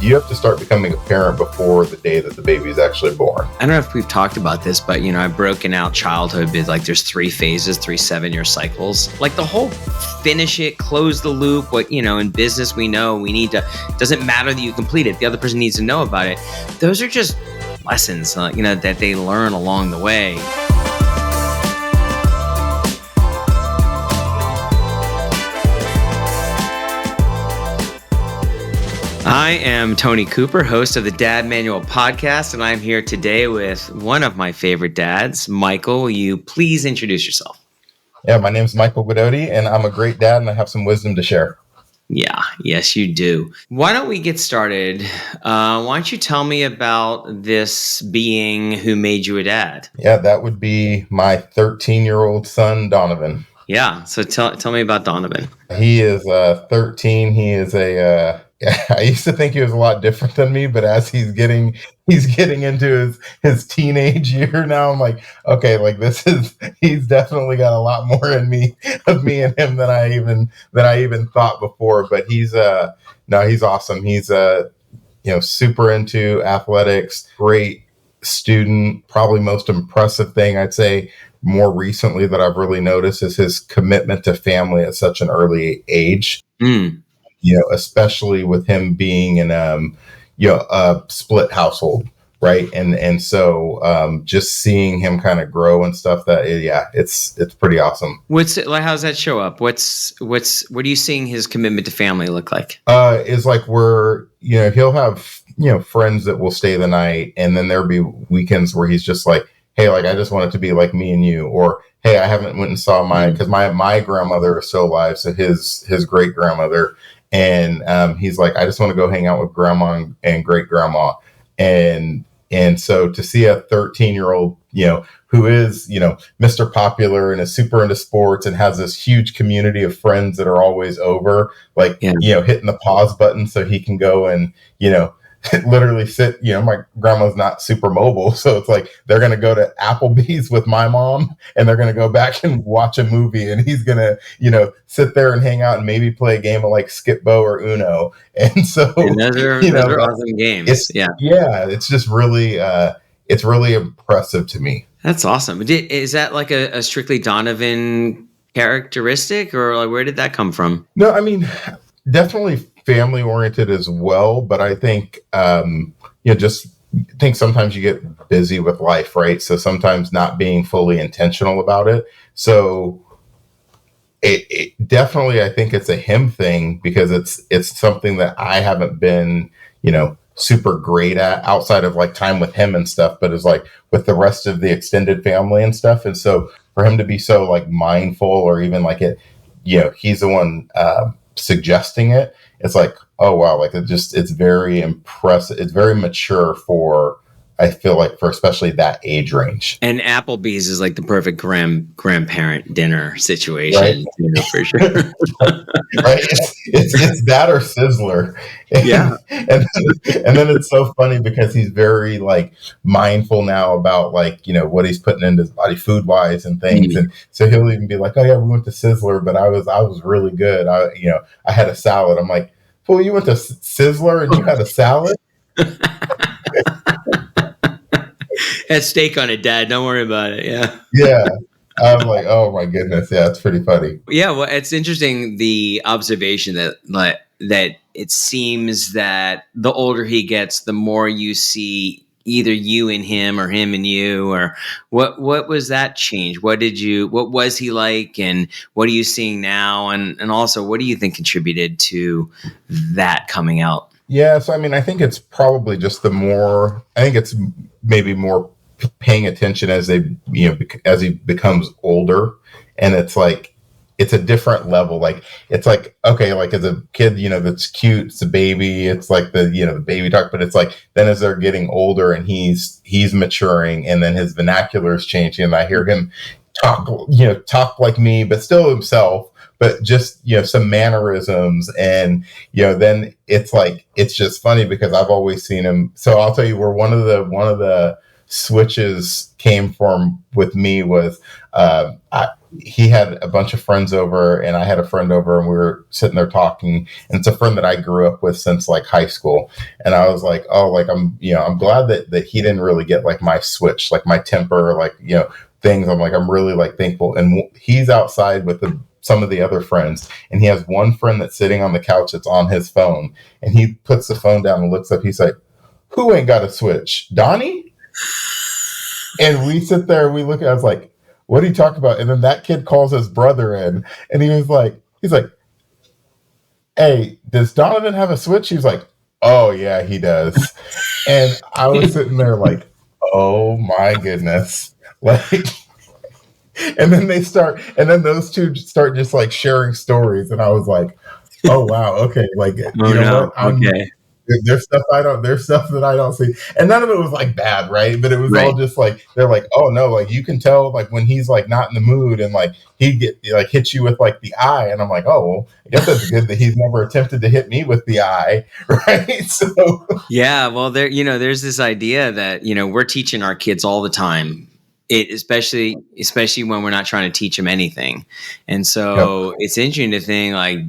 you have to start becoming a parent before the day that the baby is actually born. I don't know if we've talked about this, but I've broken out childhood, like there's 3 phases, 3 7-year cycles. Like the whole finish it, close the loop. What, in business, we know we need to, it doesn't matter that you complete it. The other person needs to know about it. Those are just lessons, that they learn along the way. I am Tony Cooper, host of the Dad Manual podcast, and I'm here today with one of my favorite dads, Michael. Will you please introduce yourself? Yeah, my name is Michael Guidotti, and I'm a great dad, and I have some wisdom to share. Yeah, yes, you do. Why don't we get started? Why don't you tell me about this being who made you a dad? Yeah, that would be my 13-year-old son, Donovan. Yeah, so tell me about Donovan. He is 13. He is I used to think he was a lot different than me, but as he's getting into his teenage year now, I'm like, okay, like he's definitely got a lot more of me and him than I even thought before. But he's awesome. He's super into athletics, great student. Probably most impressive thing I'd say more recently that I've really noticed is his commitment to family at such an early age. Especially with him being in a split household, right? And so just seeing him kind of grow and stuff, it's pretty awesome. What's it like? How's that show up? What are you seeing his commitment to family look like? Is like he'll have friends that will stay the night, and then there'll be weekends where he's just like, hey, like I just want it to be like me and you, or hey, I haven't went and saw because my grandmother is still alive, so his great grandmother. And he's like, I just want to go hang out with grandma and great grandma. And so to see a 13-year-old, who is, Mr. Popular and is super into sports and has this huge community of friends that are always over, hitting the pause button so he can go and, literally sit, my grandma's not super mobile. So it's like, they're going to go to Applebee's with my mom and they're going to go back and watch a movie, and he's going to, sit there and hang out and maybe play a game of like Skip Bo or Uno. And so those are awesome games. It's just really, it's really impressive to me. That's awesome. Is that like a strictly Donovan characteristic, or like, where did that come from? No, I mean, definitely family oriented as well, but I think think sometimes you get busy with life, right? So sometimes not being fully intentional about it. So it definitely, I think it's a him thing, because it's something that I haven't been super great at outside of like time with him and stuff, but it's like with the rest of the extended family and stuff. And so for him to be so like mindful, or even like it, he's the one suggesting it. It's like, oh wow, like it's very impressive. It's very mature I feel like for especially that age range. And Applebee's is like the perfect grandparent dinner situation, right? For sure. Right? It's that or Sizzler. Yeah. And then it's so funny because he's very like mindful now about like, what he's putting into his body food wise and things. Mm-hmm. And so he'll even be like, oh yeah, we went to Sizzler, but I was really good. I had a salad. I'm like, well, you went to Sizzler and you had a salad? Had steak on it, Dad. Don't worry about it. Yeah. Yeah. I'm like, oh my goodness. Yeah, it's pretty funny. Yeah, well, it's interesting, the observation that it seems that the older he gets, the more you see either you in him or him in you. Or what was that change? What was he like, and what are you seeing now? And also, what do you think contributed to that coming out? Yeah, so I mean, I think it's probably just it's maybe more paying attention as as he becomes older, and it's like it's a different level. Like it's like, okay, like as a kid, that's cute, it's a baby, it's like the baby talk, but it's like then as they're getting older and he's maturing, and then his vernacular is changing, and I hear him talk like me, but still himself, but just, some mannerisms. And, then it's like, it's just funny because I've always seen him. So I'll tell you where one of the switches came from with me was, he had a bunch of friends over and I had a friend over and we were sitting there talking, and it's a friend that I grew up with since like high school. And I was like, oh, like I'm glad that he didn't really get like my switch, like my temper, like, things. I'm like, I'm really like thankful. And he's outside with some of the other friends, and he has one friend that's sitting on the couch that's on his phone, and he puts the phone down and looks up. He's like, who ain't got a switch? Donnie? And we sit there and we look at it, I was like, what are you talking about? And then that kid calls his brother in, and he's like, hey, does Donovan have a switch? He was like, oh yeah, he does. And I was sitting there like, oh my goodness. Like, and then those two start just like sharing stories. And I was like, oh wow, okay. Like, Oh no. what? Okay. There's stuff that I don't see. And none of it was like bad, right? But it was Right. all just like, they're like, oh no, like you can tell like when he's like not in the mood, and like he get like hits you with like the eye. And I'm like, oh, well, I guess that's good that he's never attempted to hit me with the eye. Right. So Yeah, well, there's this idea that we're teaching our kids all the time. Especially when we're not trying to teach them anything, and yep. so it's interesting to think like,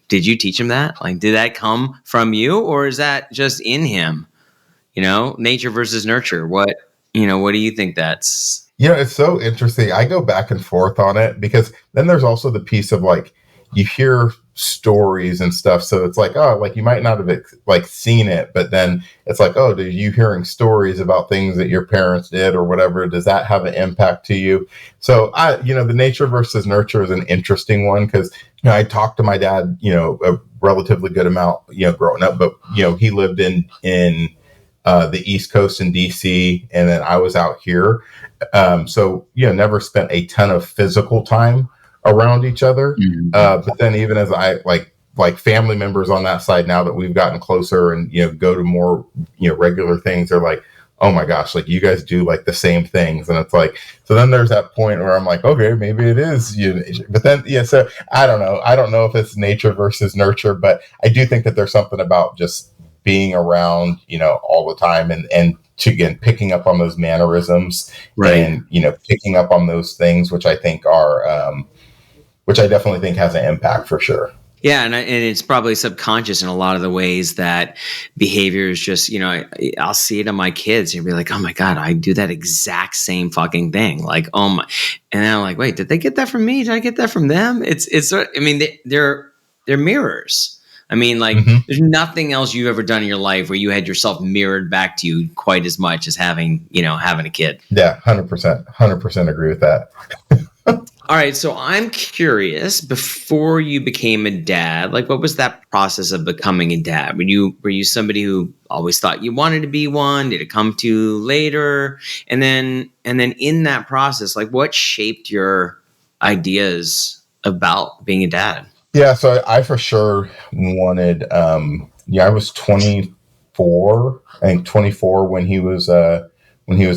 did you teach him that? Like, did that come from you, or is that just in him? Nature versus nurture. What do you think that's? It's so interesting. I go back and forth on it, because then there's also the piece of like, you hear stories and stuff. So it's like, oh, like you might not have like seen it, but then it's like, oh, do you hearing stories about things that your parents did or whatever? Does that have an impact to you? So the nature versus nurture is an interesting one, because, I talked to my dad, a relatively good amount, growing up, but, he lived in the East Coast in DC, and then I was out here. So, never spent a ton of physical time around each other. Mhm. But then even as I like family members on that side, now that we've gotten closer and, go to more, regular things, they're like, oh my gosh, like you guys do like the same things. And it's like, so then there's that point where I'm like, okay, maybe it is, but then, so I don't know. I don't know if it's nature versus nurture, but I do think that there's something about just being around, all the time, and to, again, picking up on those mannerisms, Right. and, picking up on those things, which I think are, which I definitely think has an impact for sure. Yeah, and it's probably subconscious in a lot of the ways that behavior is just, I'll see it on my kids. You'll be like, oh my God, I do that exact same fucking thing. Like, oh my, and then I'm like, wait, did they get that from me? Did I get that from them? I mean, they're mirrors. I mean, like, there's nothing else you've ever done in your life where you had yourself mirrored back to you quite as much as having a kid. Yeah, 100% agree with that. All right, so I'm curious, before you became a dad, like what was that process of becoming a dad? Were you somebody who always thought you wanted to be one? Did it come to later? And then in that process, like what shaped your ideas about being a dad? Yeah, so I for sure wanted I was 24, I think 24 when he was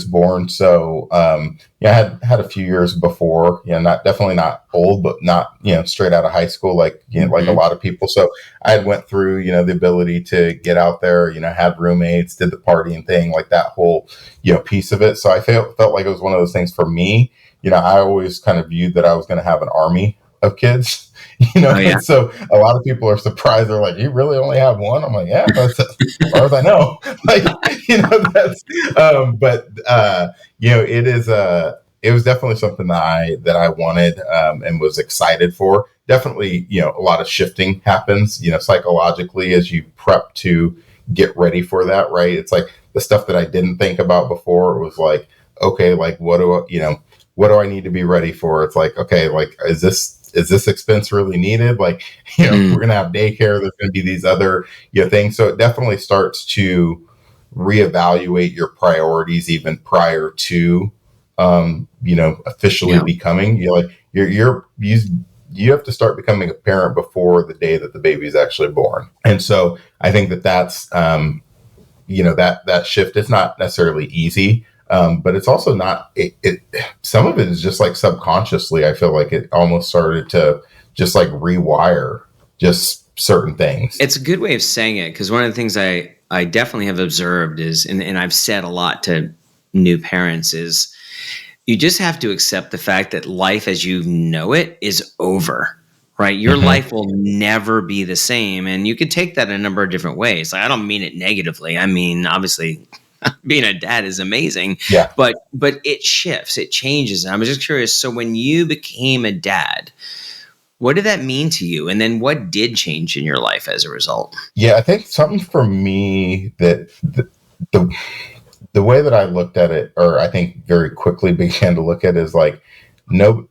born. So I had a few years before, definitely not old, but not, straight out of high school, like, like a lot of people. So I had went through, the ability to get out there, had roommates, did the partying thing, like that whole, piece of it. So I felt like it was one of those things for me. I always kind of viewed that I was going to have an army of kids. Oh, yeah. And so a lot of people are surprised. They're like, you really only have one? I'm like, yeah, that's as far as I know. Like, that's, it was definitely something that I wanted, and was excited for. Definitely, a lot of shifting happens, psychologically as you prep to get ready for that, right? It's like the stuff that I didn't think about before was like, okay, like what do I need to be ready for? It's like, okay, like, is this expense really needed? Like, we're going to have daycare. There's going to be these other, things. So it definitely starts to reevaluate your priorities even prior to, officially becoming, you have to start becoming a parent before the day that the baby is actually born. And so I think that's, that shift is not necessarily easy. But it's also not, some of it is just like subconsciously, I feel like it almost started to just like rewire just certain things. It's a good way of saying it, because one of the things I definitely have observed is, and I've said a lot to new parents, is You just have to accept the fact that life as you know it is over, right? Your Mm-hmm. life will never be the same. And you could take that in a number of different ways. Like, I don't mean it negatively. I mean, obviously, being a dad is amazing, Yeah. but it shifts, it changes. And I was just curious. So when you became a dad, what did that mean to you? And then what did change in your life as a result? Yeah, I think something for me that the the way that I looked at it, or I think very quickly began to look at it, is like, no,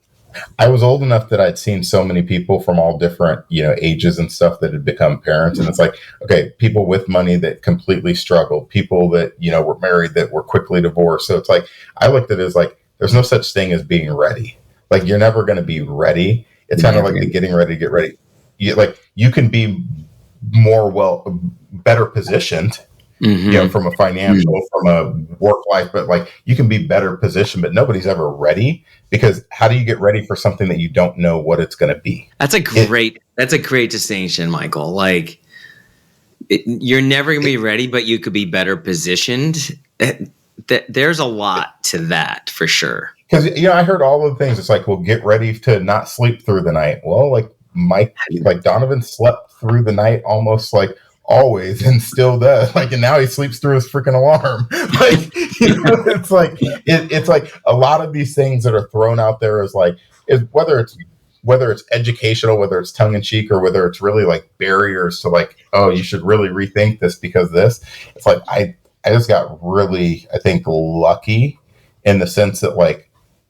I was old enough that I'd seen so many people from all different, ages and stuff that had become parents. And it's like, okay, people with money that completely struggled, people that, were married that were quickly divorced. So it's like, I looked at it as like, there's no such thing as being ready. Like, you're never going to be ready. It's kind of like the getting ready to get ready. You can be better positioned, from a financial, from a work life, but like, you can be better positioned, but nobody's ever ready, because how do you get ready for something that you don't know what it's going to be? That's a great distinction, Michael. Like, you're never going to be ready, but you could be better positioned. There's a lot to that for sure. Because, I heard all of the things. It's like, well, get ready to not sleep through the night. Well, like Donovan slept through the night almost like always, and still does. Like, and now he sleeps through his freaking alarm. Like, it's like, it's like a lot of these things that are thrown out there is like, whether it's educational, whether it's tongue in cheek, or whether it's really like barriers to like, oh, you should really rethink this because this. It's like, I just got really, I think, lucky in the sense that, like,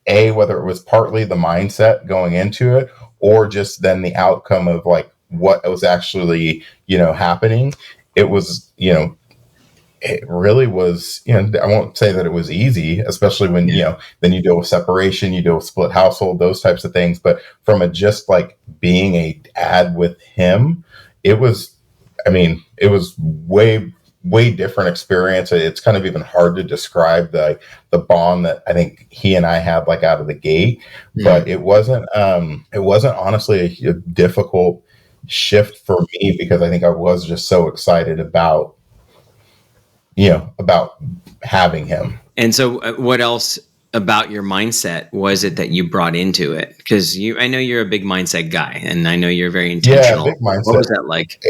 whether it was partly the mindset going into it, or just then the outcome of like what was actually, happening. It was, it really was, I won't say that it was easy, especially when, then you deal with separation, you deal with split household, those types of things. But from just like being a dad with him, it was way different experience. It's kind of even hard to describe the bond that I think he and I had, like, out of the gate. But it wasn't honestly a difficult shift for me, because I think I was just so excited about having him. And so what else about your mindset was it that you brought into it? Because I know you're a big mindset guy, and I know you're very intentional. Yeah, big mindset. What was that like?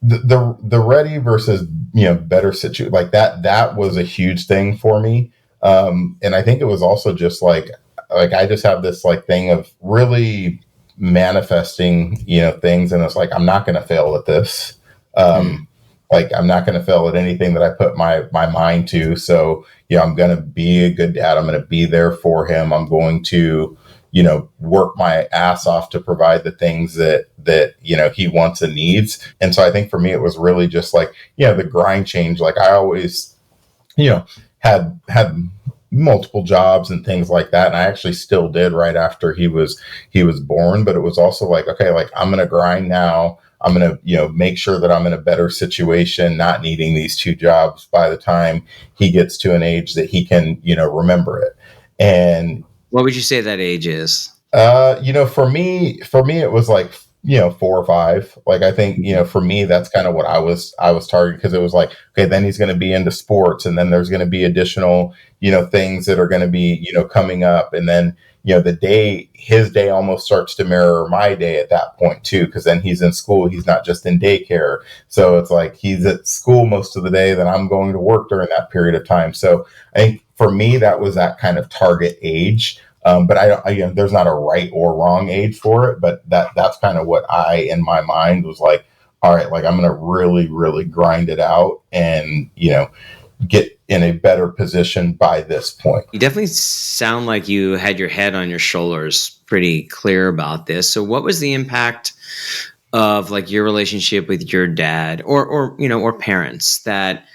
The ready versus better situation, like that was a huge thing for me. And I think it was also just like I just have this like thing of really manifesting things, and it's like, I'm not going to fail at this. Like, I'm not going to fail at anything that I put my mind to. So I'm going to be a good dad. I'm going to be there for him. I'm going to work my ass off to provide the things that he wants and needs. And so I think for me, it was really just like, the grind change. Like, I always, had multiple jobs and things like that. And I actually still did right after he was born. But it was also like, okay, like, I'm going to grind now. I'm going to, make sure that I'm in a better situation, not needing these two jobs by the time he gets to an age that he can, remember it. And what would you say that age is? For me, it was like, 4 or 5. Like, I think, for me, that's kind of what I was targeting, because it was like, okay, then he's going to be into sports, and then there's going to be additional, things that are going to be, coming up. And then, his day almost starts to mirror my day at that point too, because then he's in school. He's not just in daycare. So it's like, he's at school most of the day, then I'm going to work during that period of time. So I think for me, that was that kind of target age. But there's not a right or wrong age for it, but that's kind of what in my mind was like, all right, like, I'm going to really, really grind it out and, get in a better position by this point. You definitely sound like you had your head on your shoulders, pretty clear about this. So what was the impact of like your relationship with your dad or parents that,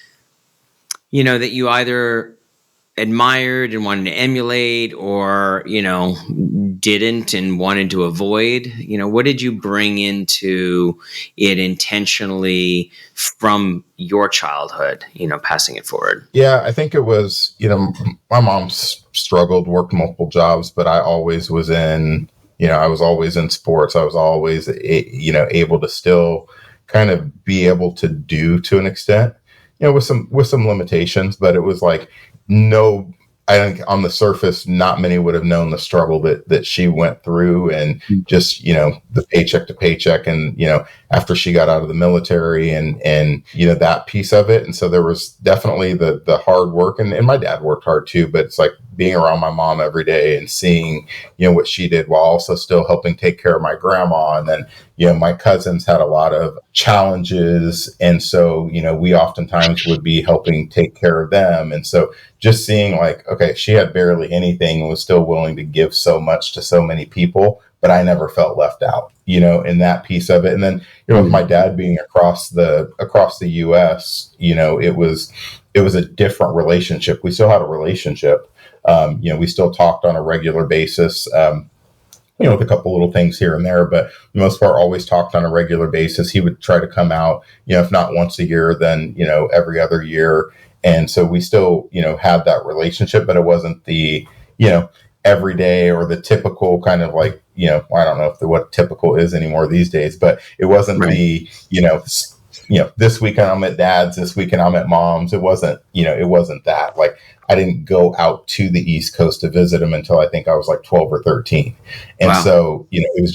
that you either admired and wanted to emulate, or didn't and wanted to avoid? What did you bring into it intentionally from your childhood, passing it forward? Yeah, I think it was, my mom struggled, worked multiple jobs, but I always was in, I was always in sports. I was always able to still kind of be able to do to an extent, with some limitations. But it was like, no, I think on the surface, not many would have known the struggle that she went through, and just, the paycheck to paycheck, and, after she got out of the military, and, that piece of it. And so there was definitely the hard work, and my dad worked hard too, but it's like being around my mom every day and seeing, what she did while also still helping take care of my grandma. And then, my cousins had a lot of challenges. And so, we oftentimes would be helping take care of them. And so just seeing like, okay, she had barely anything and was still willing to give so much to so many people, but I never felt left out, in that piece of it. And then, with my dad being across the US, it was a different relationship. We still had a relationship. We still talked on a regular basis. With a couple little things here and there, but for the most part, always talked on a regular basis. He would try to come out, if not once a year, then, every other year. And so we still, had that relationship, but it wasn't the, every day or the typical kind of like, I don't know what typical is anymore these days, but it wasn't the, this weekend I'm at dad's, this weekend I'm at mom's. It wasn't that. Like, I didn't go out to the East Coast to visit him until I think I was like 12 or 13. And so, it was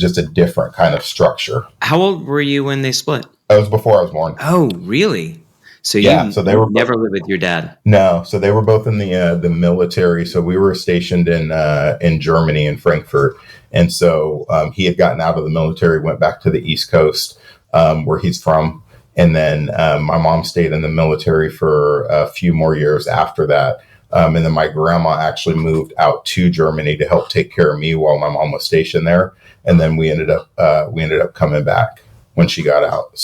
just a different kind of structure. How old were you when they split? That was before I was born. Oh, really? So so they were never lived with your dad? No. So they were both in the military. So we were stationed in Germany, in Frankfurt. And so he had gotten out of the military, went back to the East Coast, where he's from. And then my mom stayed in the military for a few more years after that. And then my grandma actually moved out to Germany to help take care of me while my mom was stationed there. And then we ended up coming back when she got out.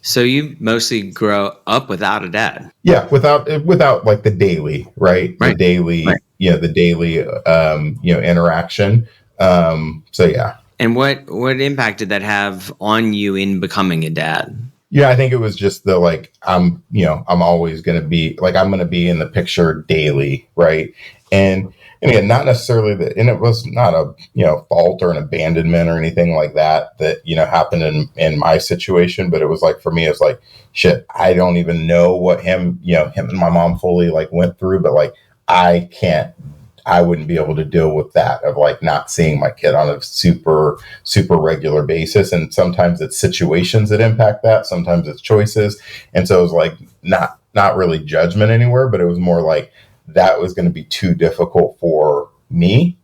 So you mostly grow up without a dad? Yeah, without like the daily, right? The daily, the daily, interaction. So yeah. And what impact did that have on you in becoming a dad? Yeah, I think it was just the like, I'm always going to be like, I'm going to be in the picture daily, right? And again, not necessarily and it was not a fault or an abandonment or anything like that happened in my situation, but it was like, for me, it's like, shit, I don't even know what him and my mom fully like went through, but like I wouldn't be able to deal with that, of like not seeing my kid on a super, super regular basis. And sometimes it's situations that impact that. Sometimes it's choices. And so it was like not really judgment anywhere, but it was more like that was going to be too difficult for me.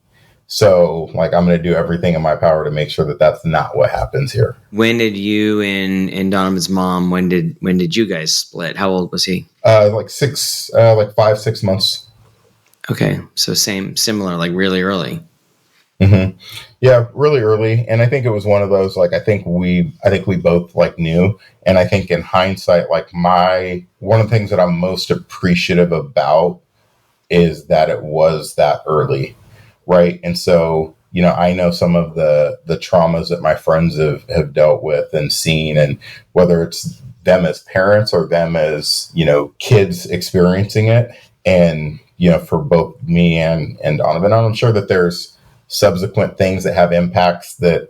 So like, I'm going to do everything in my power to make sure that that's not what happens here. When did you and Donovan's mom, when did you guys split? How old was he? Like 5, 6 months. Okay. So similar, like really early. Mm-hmm. Yeah, really early. And I think it was one of those, like, I think we both like knew. And I think in hindsight, like one of the things that I'm most appreciative about is that it was that early. Right. And so, I know some of the traumas that my friends have dealt with and seen, and whether it's them as parents or them as, kids experiencing it. And, for both me and Donovan, I'm sure that there's subsequent things that have impacts that,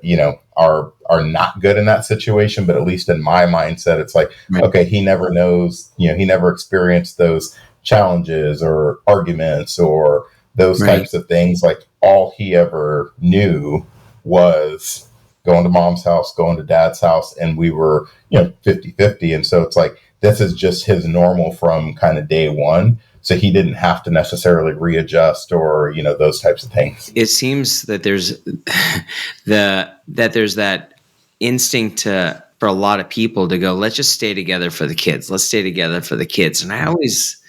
are not good in that situation. But at least in my mindset, it's like, okay, he never knows, he never experienced those challenges or arguments or those types of things. Like, all he ever knew was going to mom's house, going to dad's house, and we were, 50-50. And so it's like, this is just his normal from kind of day one. So he didn't have to necessarily readjust or, those types of things. It seems that there's there's that instinct for a lot of people to go, let's just stay together for the kids. Let's stay together for the kids. And I always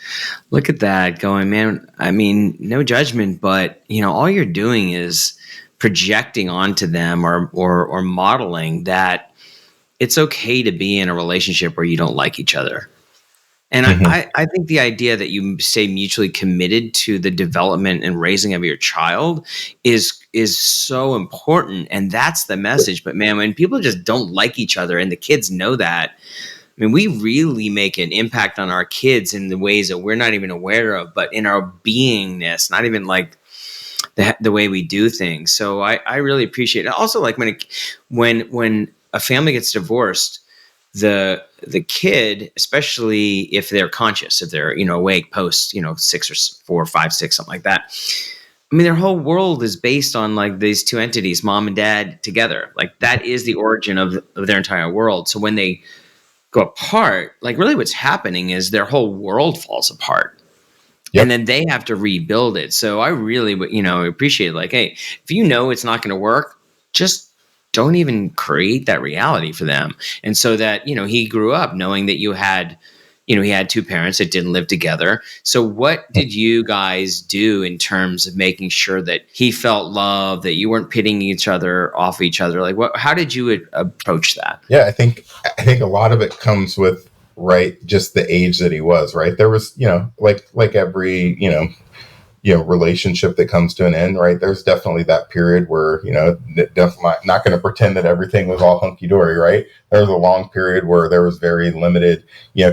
look at that going, man, I mean, no judgment, but all you're doing is projecting onto them or modeling that it's okay to be in a relationship where you don't like each other. And I think the idea that you stay mutually committed to the development and raising of your child is so important. And that's the message. But man, when people just don't like each other and the kids know that, I mean, we really make an impact on our kids in the ways that we're not even aware of, but in our beingness, not even like the way we do things. So I really appreciate it. Also, like when a family gets divorced, the kid, especially if they're conscious, if they're, awake post, 6 or 4 or 5 6, something like that. I mean, their whole world is based on like these two entities, mom and dad together. Like that is the origin of their entire world. So when they go apart, like really what's happening is their whole world falls apart. Yep. And then they have to rebuild it. So I really would, appreciate like, hey, if it's not going to work, just don't even create that reality for them. And so that, he grew up knowing that he had two parents that didn't live together. So what did you guys do in terms of making sure that he felt love, that you weren't pitting each other off each other? Like how did you approach that? Yeah, I think a lot of it comes with, right, just the age that he was, right? There was, like every, relationship that comes to an end, right? There's definitely that period where, definitely not going to pretend that everything was all hunky dory, right? There was a long period where there was very limited,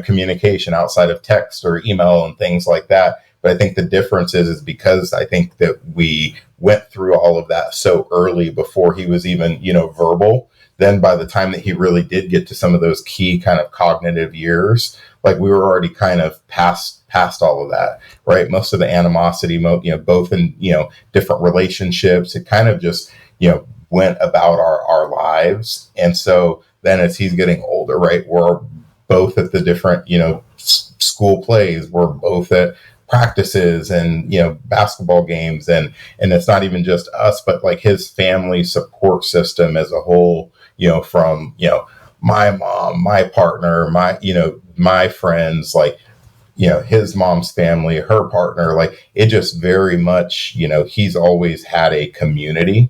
communication outside of text or email and things like that. But I think the difference is because I think that we went through all of that so early before he was even, verbal. Then by the time that he really did get to some of those key kind of cognitive years, like we were already kind of past all of that, right? Most of the animosity, both in, different relationships, it kind of just, went about our lives. And so then as he's getting older, right, we're both at the different, school plays, we're both at practices and, basketball games. And it's not even just us, but like his family support system as a whole, from, my mom, my partner, my friends, like, his mom's family, her partner, like it just very much, he's always had a community.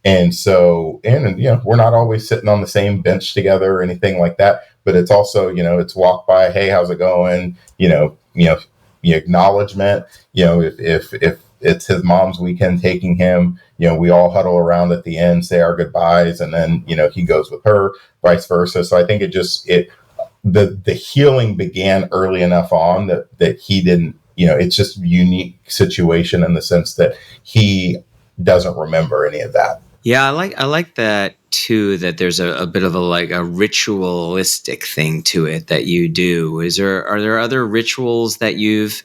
And so, we're not always sitting on the same bench together or anything like that, but it's also, it's walk by, hey, how's it going? The acknowledgement, if it's his mom's weekend taking him, we all huddle around at the end, say our goodbyes, and then, he goes with her, vice versa. So I think the healing began early enough on that he didn't, it's just a unique situation in the sense that he doesn't remember any of that. Yeah, I like that too, that there's a bit of a ritualistic thing to it that you do. Are there other rituals that you've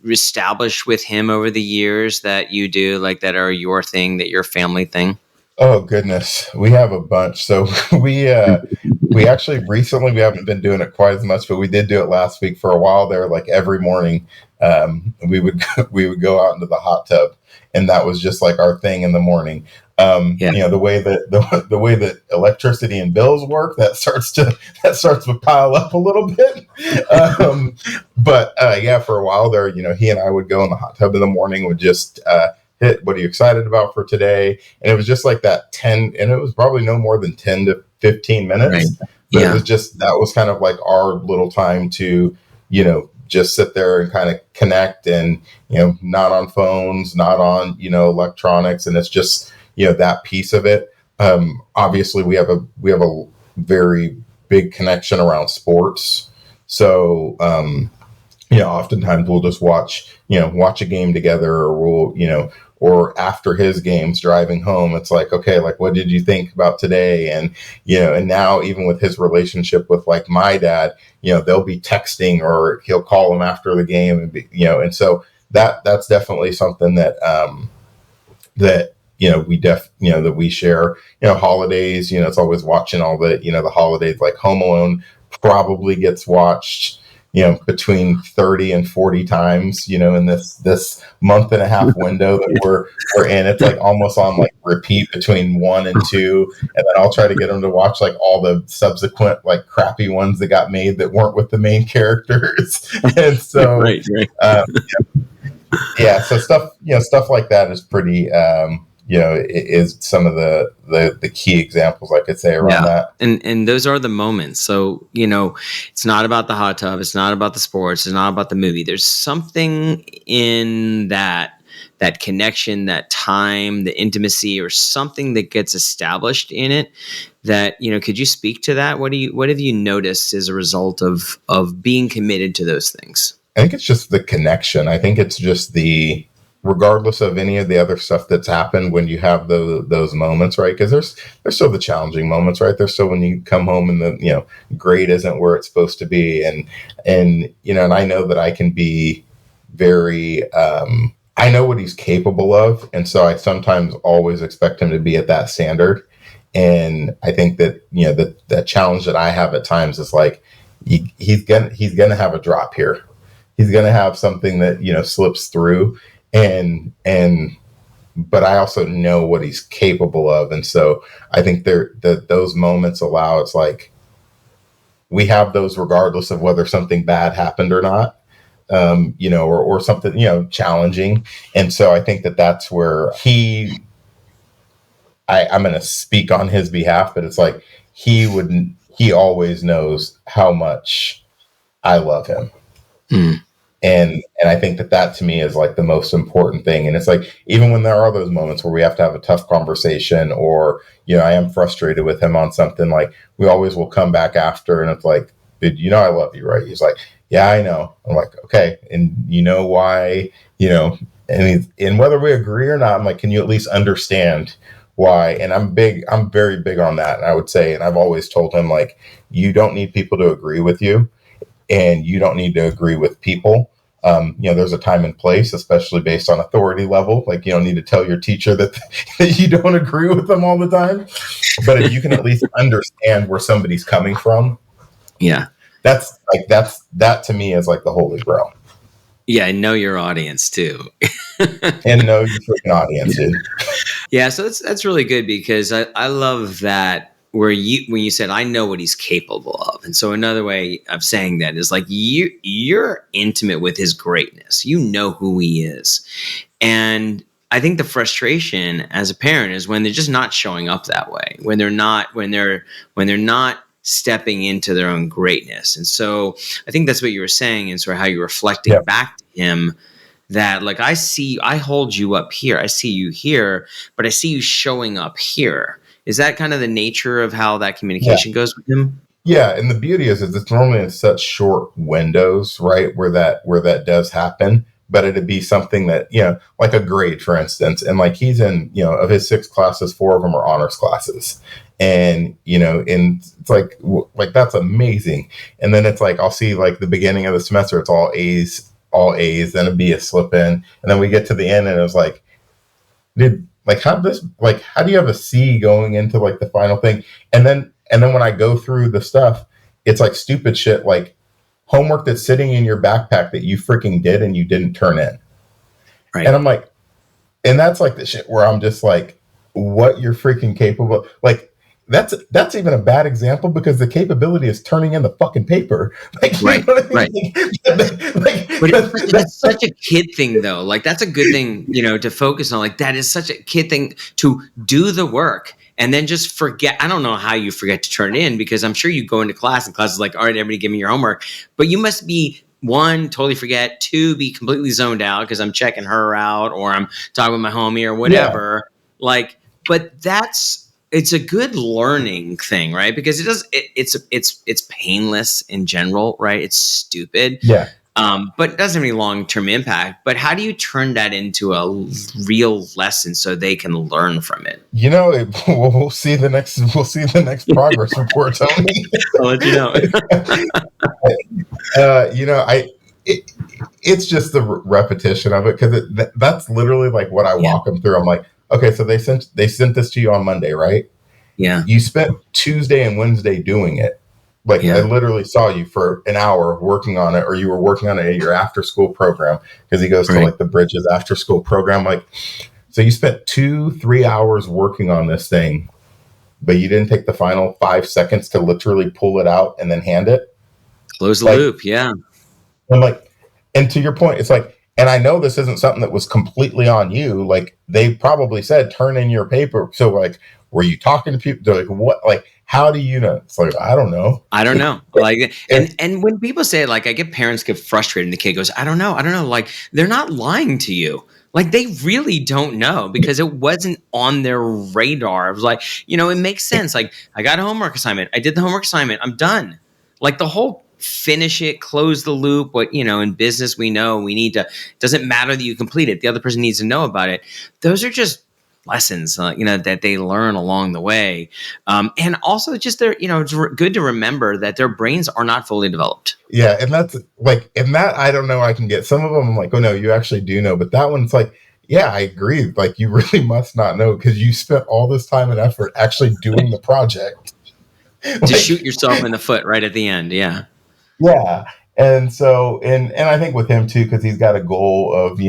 established with him over the years that you do, like that are your thing, that your family thing? Oh goodness, we have a bunch. So we actually recently, we haven't been doing it quite as much, but we did do it last week for a while there. Like every morning, we would we would go out into the hot tub, and that was just like our thing in the morning. Yeah. The way that electricity and bills work, that starts to pile up a little bit. But yeah, for a while there, he and I would go in the hot tub in the morning, would just hit, what are you excited about for today? And it was just like that 10, and it was probably no more than 10 to 15 minutes. Right. But it was just, that was kind of like our little time to, just sit there and kind of connect and, not on phones, not on, electronics. And it's just, that piece of it. Obviously we have a very big connection around sports. So, oftentimes we'll just watch a game together, or we'll, or after his games driving home, it's like, okay, like, what did you think about today? And, and now even with his relationship with like my dad, they'll be texting, or he'll call him after the game, and and so that's definitely something that, that we share, holidays, it's always watching all the, the holidays, like Home Alone probably gets watched, between 30 and 40 times, in this month and a half window that we're in. It's like almost on like repeat between 1 and 2. And then I'll try to get them to watch like all the subsequent like crappy ones that got made that weren't with the main characters. And so, right. Yeah. So stuff like that is pretty, is some of the key examples I could say around that. And those are the moments. So, it's not about the hot tub. It's not about the sports. It's not about the movie. There's something in that connection, that time, the intimacy, or something that gets established in it that, could you speak to that? What have you noticed as a result of being committed to those things? I think it's just the connection. I think it's just the regardless of any of the other stuff that's happened, when you have those moments, right? Because there's still the challenging moments, right? There's still when you come home and the grade isn't where it's supposed to be, and and I know that I can be very I know what he's capable of, and so I sometimes always expect him to be at that standard. And I think that the challenge that I have at times is like he's gonna have a drop here. He's gonna have something that slips through, and but I also know what he's capable of, and so I think those moments allow, it's like we have those regardless of whether something bad happened or not, or something challenging, and so I think that that's where I'm going to speak on his behalf, but it's like he always knows how much I love him. Mm. And I think that to me is like the most important thing. And it's like, even when there are those moments where we have to have a tough conversation, or, I am frustrated with him on something, like we always will come back after, and it's like, dude, I love you, right? He's like, yeah, I know. I'm like, okay. And you know why, and whether we agree or not, I'm like, can you at least understand why? And I'm very big on that. And I would say, and I've always told him, like, you don't need people to agree with you, and you don't need to agree with people. There's a time and place, especially based on authority level. Like, you don't need to tell your teacher that you don't agree with them all the time. But if you can at least understand where somebody's coming from, yeah, that to me is like the holy grail. Yeah, and know your audience too. And know your freaking audience, dude. Yeah, so that's really good, because I love that when you said, I know what he's capable of. And so another way of saying that is like you're intimate with his greatness. You know who he is. And I think the frustration as a parent is when they're just not showing up that way, when they're not stepping into their own greatness. And so I think that's what you were saying, and sort of how you're reflecting back to him, that like, I hold you up here, I see you here, but I see you showing up here. Is that kind of the nature of how that communication goes with him? Yeah, and the beauty is it's normally in such short windows, right, where that does happen. But it'd be something that, like a grade, for instance, and like he's in, of his 6 classes, 4 of them are honors classes, and and it's like that's amazing. And then it's like I'll see like the beginning of the semester, it's all A's, then a B, a slip in, and then we get to the end, and it was like, dude, like how do you have a C going into like the final thing? And then when I go through the stuff, it's like stupid shit, like homework that's sitting in your backpack that you freaking did and you didn't turn in. Right. And I'm like, and that's like the shit where I'm just like, what you're freaking capable of. Like, that's even a bad example, because the capability is turning in the fucking paper. Like, right, right. But it's such a kid thing, though. Like, that's a good thing, to focus on. Like, that is such a kid thing, to do the work and then just forget. I don't know how you forget to turn it in, because I'm sure you go into class and class is like, all right, everybody give me your homework. But you must be, 1, totally forget, 2, be completely zoned out because I'm checking her out, or I'm talking with my homie or whatever. Yeah. Like, but it's a good learning thing, right? Because it's painless in general, right? It's stupid. Yeah. But it doesn't have any long-term impact. But how do you turn that into a real lesson so they can learn from it? We'll see the next progress report, Tony. I'll let you know. It's just the repetition of it, because that's literally like what I walk them through. I'm like, okay, so they sent this to you on Monday, right? Yeah. You spent Tuesday and Wednesday doing it. Like, I literally saw you for an hour working on it, or you were working on it at your after school program, because he goes to like the Bridges after school program. Like, so you spent 2-3 hours working on this thing, but you didn't take the final 5 seconds to literally pull it out and then hand it. Close the loop. Yeah. I'm like, and to your point, it's like, and I know this isn't something that was completely on you. Like, they probably said, turn in your paper. So like, were you talking to people? They're like, what? Like, how do you know? It's like, I don't know. Like, and when people say it, like, I get parents get frustrated and the kid goes, I don't know. Like, they're not lying to you. Like, they really don't know, because it wasn't on their radar. It was like, it makes sense. Like, I got a homework assignment. I did the homework assignment. I'm done. Like, the whole finish it, close the loop. What, in business, we know we need to, doesn't matter that you complete it. The other person needs to know about it. Those are just lessons, that they learn along the way. And also just it's good to remember that their brains are not fully developed. Yeah. And that's like, and that, I don't know, I can get some of them. I'm like, oh no, you actually do know. But that one's like, yeah, I agree. Like, you really must not know because you spent all this time and effort actually doing the project. To shoot yourself in the foot right at the end. Yeah. Yeah. And so, and I think with him too, because he's got a goal of,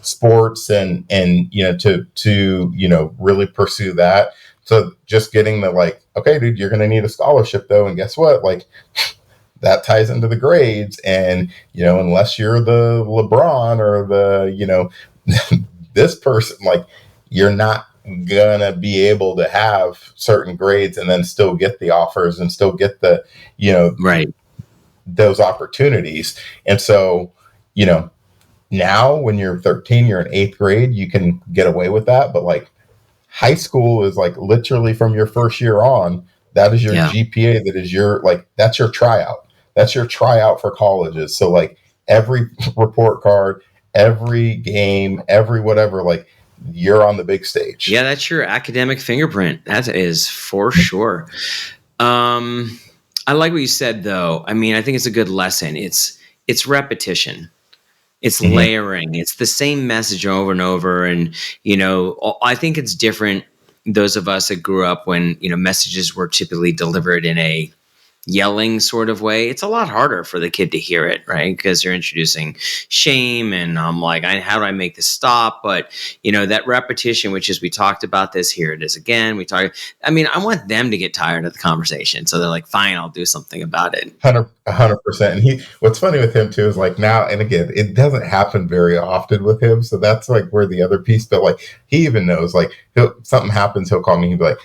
sports and, to really pursue that. So just getting the like, okay, dude, you're going to need a scholarship though. And guess what? Like, that ties into the grades. And, unless you're the LeBron or the, this person, like, you're not gonna be able to have certain grades and then still get the offers and still get the, right, those opportunities. And so, now when you're 13, you're in 8th grade, you can get away with that. But like, high school is like literally from your first year on, that is your GPA. That is your, like, that's your tryout. That's your tryout for colleges. So like, every report card, every game, every whatever, like, you're on the big stage. Yeah, that's your academic fingerprint. That is for sure. I like what you said, though. I mean, I think it's a good lesson. It's repetition. It's layering. It's the same message over and over. And, I think it's different. Those of us that grew up when, messages were typically delivered in a yelling sort of way, it's a lot harder for the kid to hear it, right? Because you're introducing shame, and I'm like, how do I make this stop? But that repetition, which is, we talked about this, here it is again. I want them to get tired of the conversation, so they're like, fine, I'll do something about it. 100%. And what's funny with him too is like, now, and again, it doesn't happen very often with him, so that's like where the other piece. But like, he even knows, like, something happens, he'll call me, he'll be like,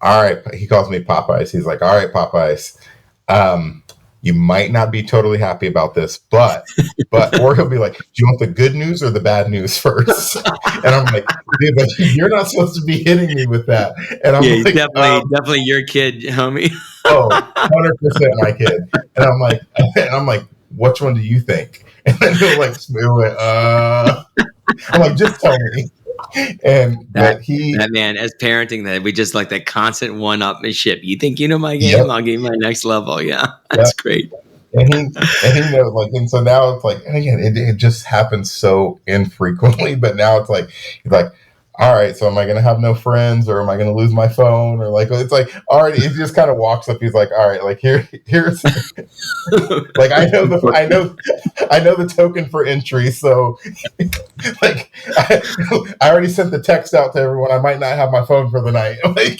all right, he calls me Popeyes. He's like, all right, Popeyes, you might not be totally happy about this, but, or he'll be like, do you want the good news or the bad news first? And I'm like, dude, like, you're not supposed to be hitting me with that. And I'm like, definitely your kid, homie. 100% my kid. And I'm like, which one do you think? And then he'll like, I'm like, just tell me. And that man, as parenting, that we just like that constant one-upmanship. You think you know my game? Yep. I'll give you my next level. Yeah, that's great. And he knows, like, and so now it's like, and again, it just happens so infrequently. But now it's like, he's like, all right, so am I going to have no friends, or am I going to lose my phone, or like, it's like, all right, he just kind of walks up. He's like, all right, like, here's like, I know the token for entry. So like, I already sent the text out to everyone. I might not have my phone for the night. Like,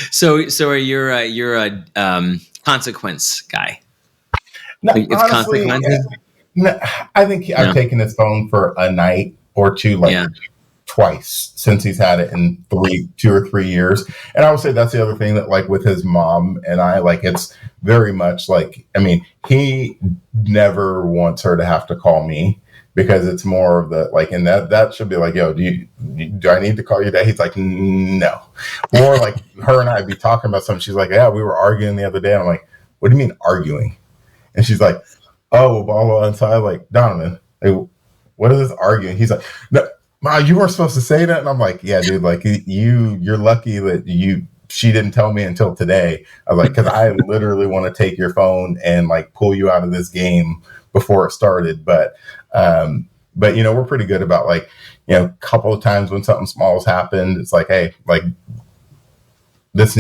so you're a consequence guy. No, honestly, no, I think I've taken his phone for a night or two, like twice since he's had it in 2 or 3 years. And I would say that's the other thing, that like with his mom and I, like, it's very much like, I mean, he never wants her to have to call me, because it's more of the like, and that should be like, yo, do I need to call you dad? He's like, no. Or like, her and I be talking about something. She's like, yeah, we were arguing the other day. And I'm like, what do you mean arguing? And she's like, oh, blah, blah, blah. And so I was like, Donovan, like, what is this arguing? He's like, no, Ma, you weren't supposed to say that. And I'm like, yeah, dude, like, you're lucky that she didn't tell me until today. I was like, because I literally want to take your phone and like pull you out of this game before it started. But we're pretty good about, like, a couple of times when something small has happened, it's like, hey, like, this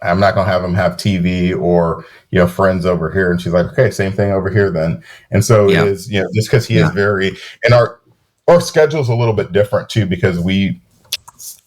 I'm not going to have him have TV or, friends over here. And she's like, okay, same thing over here then. And so it is, just because he is very, and our schedule's a little bit different too, because we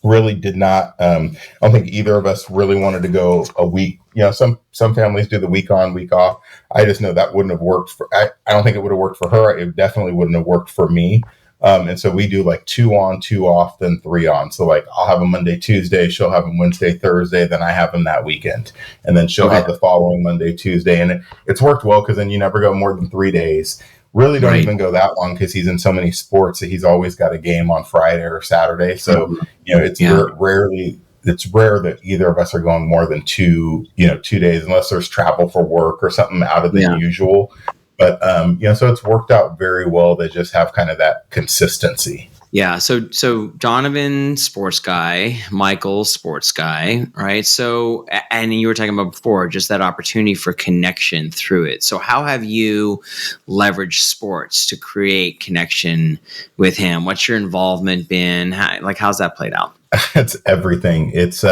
really did not, I don't think either of us really wanted to go a week. Some families do the week on, week off. I just know that wouldn't have worked I don't think it would have worked for her. It definitely wouldn't have worked for me. And so we do like 2 on, 2 off, then 3 on. So like, I'll have a Monday, Tuesday, she'll have them Wednesday, Thursday, then I have them that weekend. And then she'll have the following Monday, Tuesday. And it's worked well, because then you never go more than 3 days. Really don't even go that long, because he's in so many sports that he's always got a game on Friday or Saturday. So, it's rarely, it's rare that either of us are going more than 2 days, unless there's travel for work or something out of the Yeah. usual. But so it's worked out very well to just have kind of that consistency. Yeah. So Donovan, sports guy, Michael, sports guy, right? So, and you were talking about before, just that opportunity for connection through it. So how have you leveraged sports to create connection with him? What's your involvement been? How's that played out? It's everything. It's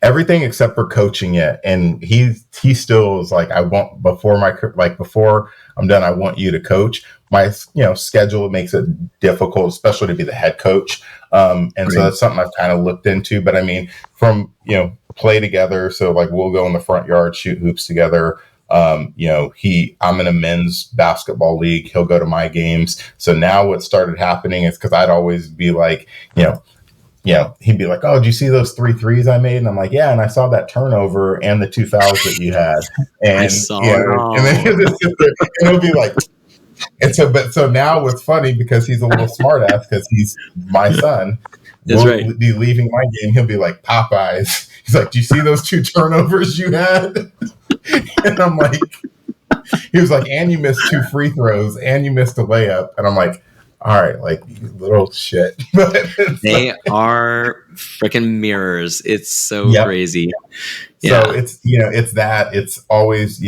everything except for coaching it. And he still is like, I want, before I'm done, I want you to coach. My schedule makes it difficult, especially to be the head coach. So that's something I've kind of looked into. But I mean, from play together. So like we'll go in the front yard, shoot hoops together. I'm in a men's basketball league. He'll go to my games. So now what started happening is, because I'd always be like, he'd be like, "Oh, did you see those 3 threes I made?" And I'm like, "Yeah." And I saw that turnover and the 2 fouls that you had. And I saw it all. And then he'll just sit there and he'll be like, so now what's funny, because he's a little smart ass, because he's my son. That's right. Be leaving my game. He'll be like, "Popeyes." He's like, "Do you see those 2 turnovers you had?" And I'm like, he was like, "And you missed 2 free throws and you missed a layup." And I'm like, all right, like, you little shit. They are freaking mirrors. It's so crazy. Yeah. So it's that. It's always,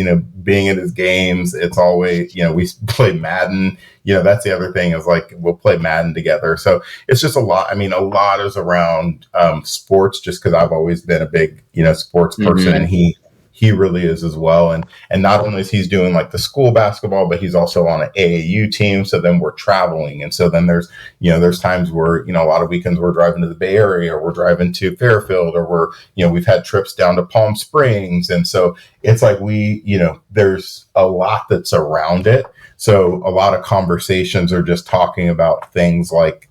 being at his games. It's always, we play Madden. That's the other thing, is like, we'll play Madden together. So it's just a lot. I mean, a lot is around sports, just because I've always been a big, sports person. And he really is as well. And not only is he's doing like the school basketball, but he's also on an AAU team. So then we're traveling. And so then there's times where, a lot of weekends we're driving to the Bay Area, or we're driving to Fairfield, or we've had trips down to Palm Springs. And so it's like there's a lot that's around it. So a lot of conversations are just talking about things like,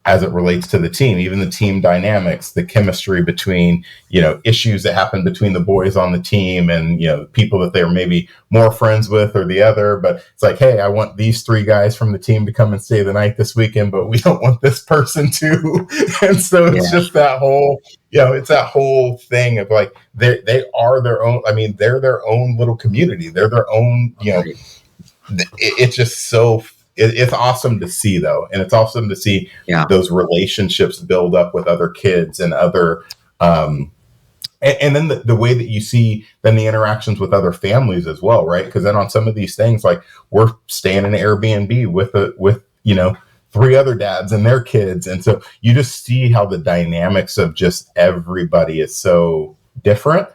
as it relates to the team, even the team dynamics, the chemistry between, issues that happen between the boys on the team and, people that they're maybe more friends with or the other. But it's like, hey, I want these 3 guys from the team to come and stay the night this weekend, but we don't want this person to. And so it's just that whole, it's that whole thing of like, they are their own. I mean, they're their own little community. They're their own, it's just so. It's awesome to see, though. And it's awesome to see those relationships build up with other kids and other, and then the way that you see then the interactions with other families as well, right? Because then on some of these things, like we're staying in an Airbnb with 3 other dads and their kids. And so you just see how the dynamics of just everybody is so different,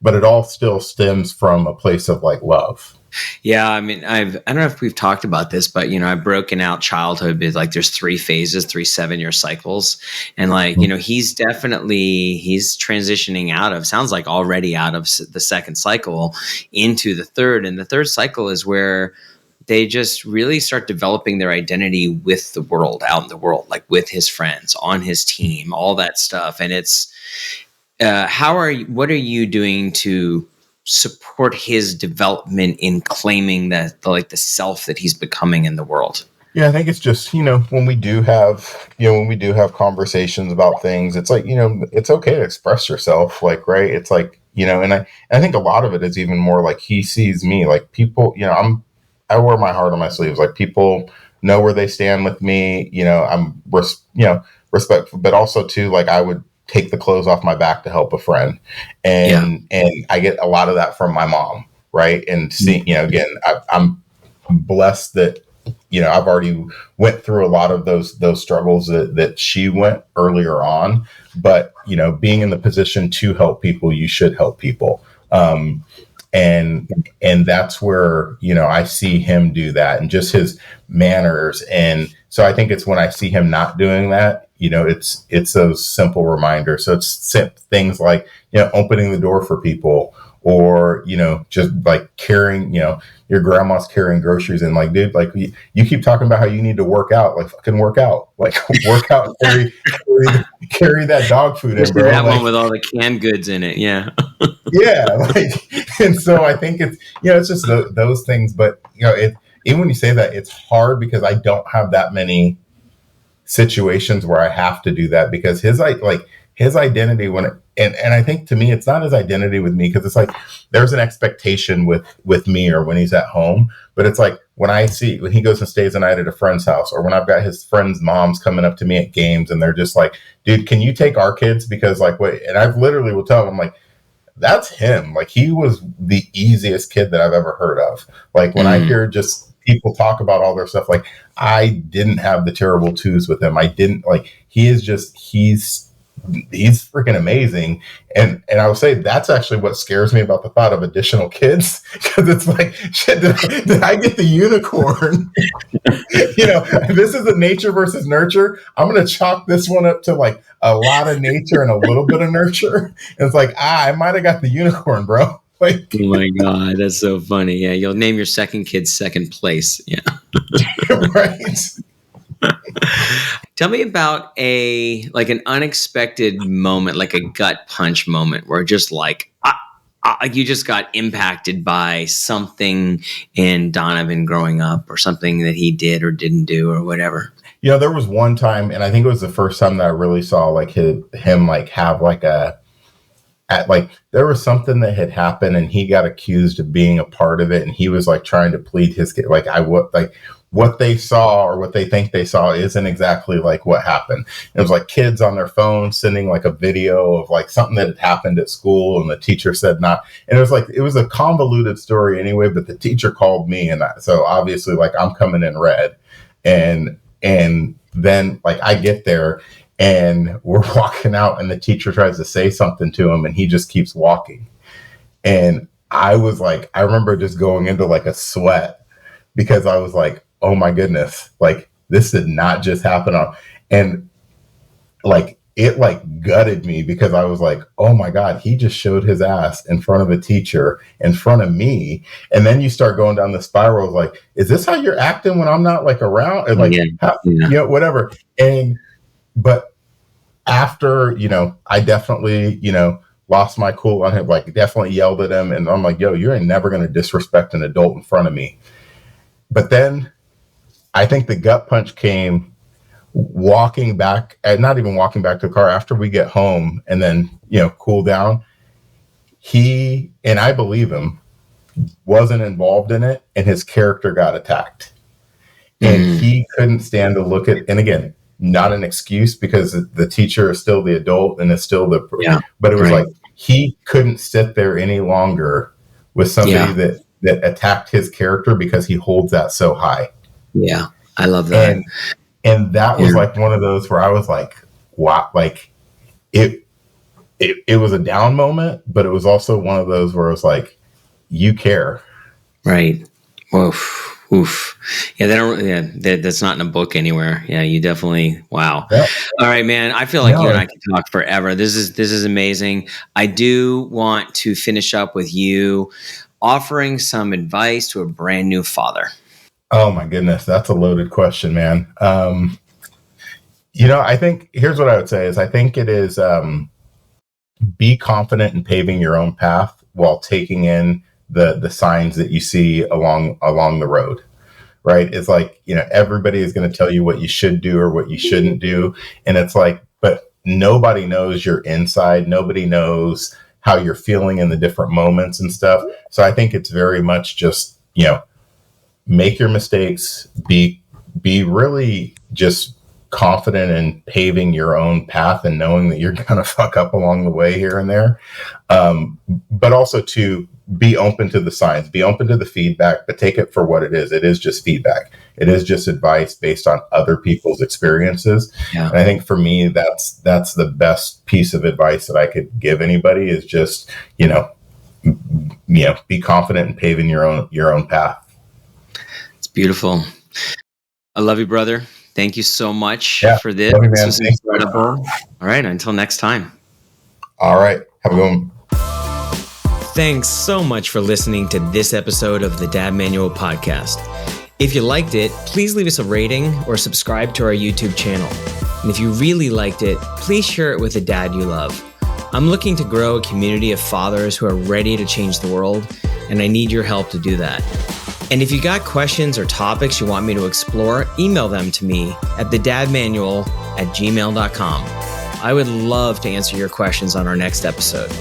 but it all still stems from a place of like love. Yeah, I mean, I don't know if we've talked about this, but I've broken out childhood as like there's 3 phases, 3 7-year cycles, and like he's transitioning sounds like already out of the second cycle into the third, and the third cycle is where they just really start developing their identity with the world, out in the world, like with his friends, on his team, all that stuff, and it's what are you doing to support his development in claiming the self that he's becoming in the world? Yeah, I think it's just, when we do have conversations about things, it's like, it's okay to express yourself, like, right. It's like, and I think a lot of it is even more like he sees me, like people, I wear my heart on my sleeves. Like people know where they stand with me. I'm respectful, but also too, like I would take the clothes off my back to help a friend. And I get a lot of that from my mom. Right. And see, again, I'm blessed that, I've already went through a lot of those struggles that she went earlier on, but, being in the position to help people, you should help people. And that's where, I see him do that, and just his manners. And so I think it's when I see him not doing that, it's those simple reminders. So it's things like, opening the door for people, or, just like carrying, your grandma's carrying groceries, and like, dude, like you keep talking about how you need to work out, like fucking work out, like work out, carry that dog food in, bro. That like, one with all the canned goods in it. Yeah. Yeah. Like, and so I think it's, it's just those things, but even when you say that, it's hard because I don't have that many situations where I have to do that, because his his identity and I think to me, it's not his identity with me, because it's like there's an expectation with me or when he's at home, but it's like when he goes and stays a night at a friend's house, or when I've got his friends' moms coming up to me at games and they're just like, dude, can you take our kids? Because like, wait, and I've literally will tell them like, that's him. Like, he was the easiest kid that I've ever heard of. Like, when I hear just people talk about all their stuff, like, I didn't have the terrible twos with him. I didn't, like, he's freaking amazing. And I would say that's actually what scares me about the thought of additional kids, because it's like, shit, did I get the unicorn? This is a nature versus nurture. I'm going to chalk this one up to like a lot of nature and a little bit of nurture. And it's like, I might have got the unicorn, bro. Like, oh my God, that's so funny. Yeah, you'll name your second kid second place. Yeah. Right. Tell me about an unexpected moment, like a gut punch moment, where just like you just got impacted by something in Donovan growing up, or something that he did or didn't do or whatever. There was one time, and I think it was the first time that I really saw like him like have like there was something that had happened, and he got accused of being a part of it, and he was like trying to plead his kid. Like, what they saw or what they think they saw isn't exactly like what happened. It was like kids on their phones sending like a video of like something that had happened at school, and the teacher said not. And it was a convoluted story anyway, but the teacher called me, and so obviously like I'm coming in red, and then like I get there and we're walking out, and the teacher tries to say something to him, and he just keeps walking. And I was like, I remember just going into like a sweat, because I was like, oh my goodness, like this did not just happen and like it like gutted me, because I was like, oh my God, he just showed his ass in front of a teacher, in front of me. And then you start going down the spiral of like, is this how you're acting when I'm not like around? And like, whatever. But after, I definitely, lost my cool on him, like definitely yelled at him. And I'm like, yo, you ain't never going to disrespect an adult in front of me. But then I think the gut punch came walking back, not even walking back to the car, after we get home and then, cool down. He, and I believe him, wasn't involved in it, and his character got attacked. And he couldn't stand to look at, and again, not an excuse, because the teacher is still the adult and is still but it was like, he couldn't sit there any longer with somebody that attacked his character, because he holds that so high. Yeah, I love that. And that was like one of those where I was like, wow, like it was a down moment, but it was also one of those where it was like, you care. Right. Oof. Yeah, that's not in a book anywhere. Yeah, you definitely, wow. Yeah. All right, man. I feel like you and I can talk forever. This is amazing. I do want to finish up with you offering some advice to a brand new father. Oh my goodness, that's a loaded question, man. I think here's what I would say is, I think it is be confident in paving your own path while taking in the signs that you see along the road. Right? It's like, everybody is going to tell you what you should do or what you shouldn't do. And it's like, but nobody knows your inside. Nobody knows how you're feeling in the different moments and stuff. So I think it's very much just, make your mistakes, be really just confident in paving your own path and knowing that you're going to fuck up along the way here and there. But also to be open to the signs, be open to the feedback, but take it for what it is. It is just feedback. It is just advice based on other people's experiences. Yeah. And I think for me, that's the best piece of advice that I could give anybody, is just, be confident in paving your own path. It's beautiful. I love you, brother. Thank you so much for this. Love you, man. This was incredible. All right. Until next time. All right. Have a good one. Thanks so much for listening to this episode of the Dad Manual Podcast. If you liked it, please leave us a rating or subscribe to our YouTube channel. And if you really liked it, please share it with a dad you love. I'm looking to grow a community of fathers who are ready to change the world, and I need your help to do that. And if you got questions or topics you want me to explore, email them to me at thedadmanual@gmail.com. I would love to answer your questions on our next episode.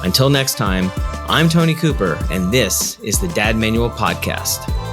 Until next time, I'm Tony Cooper, and this is the Dad Manual Podcast.